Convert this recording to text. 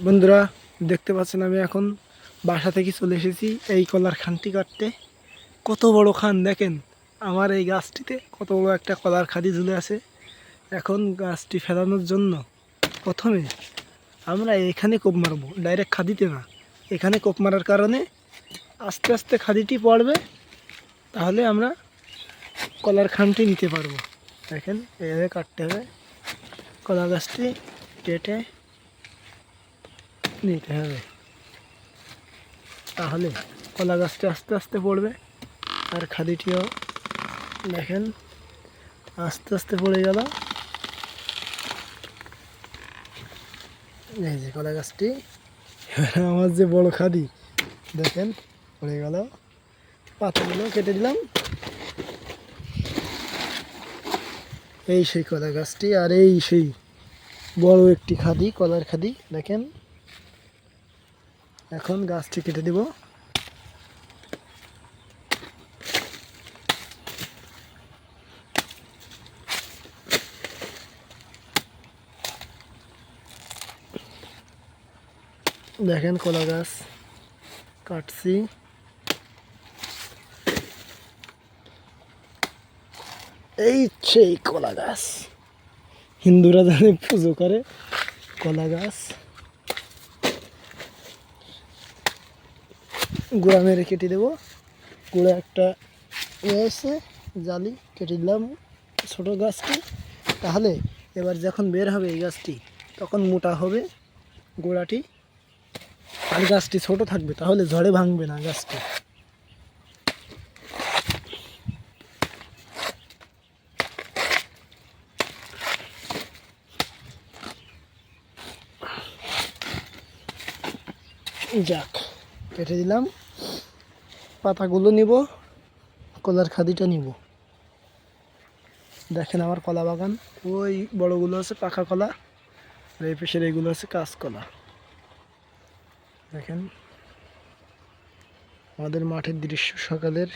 বন্ধুরা, দেখতে পাচ্ছেন আমি এখন বাসা থেকে চলে এসেছি এই কলার খানটি কাটতে। কত বড় খান দেখেন, আমার এই গাছটিতে কত বড় একটা কলার খাদি ঝুলে আছে। এখন গাছটি ফেলানোর জন্য প্রথমে আমরা এখানে কোপ মারবো, ডাইরেক্ট খাদিতে না। এখানে কোপ মারার কারণে আস্তে আস্তে খাদিটি পড়বে, তাহলে আমরা কলার খানটি নিতে পারবো। দেখেন এইভাবে কাটতে হবে, কলা গাছটি কেটে নিতে হবে, তাহলে কলা গাছটি আস্তে আস্তে পড়বে। আর খাদিটিও দেখেন আস্তে আস্তে পড়ে গেল। এই যে কলা গাছটি, আমার যে বড় খাদি দেখেন পড়ে গেল। পাতাগুলো কেটে দিলাম। এই সেই কলা গাছটি, আর এই সেই বড় একটি খাদি, কলার খাদি দেখেন। এখন গাছটি কেটে দিব। দেখেন কলা গাছ কাটছি। এই সেই কলা গাছ, হিন্দুরা জানে পুজো করে কলা গাছ। গোড়া মেরে কেটে দেবো। গোড়া একটা রয়েছে জালি, কেটে দিলাম ছোটো গাছটি। তাহলে এবার যখন বের হবে এই গাছটি, তখন মোটা হবে গোড়াটি, আর গাছটি ছোট থাকবে, তাহলে ঝড়ে ভাঙবে না গাছটি। যাক, কেটে দিলাম। পাতাগুলো নিব, কলার খাদিটা নিব। দেখেন আমার কলা বাগান, ওই বড়গুলো আছে পাকা কলা, আর এই পেশের এইগুলো আছে কাঁচকলা। দেখেন আমাদের মাঠের দৃশ্য সকালের।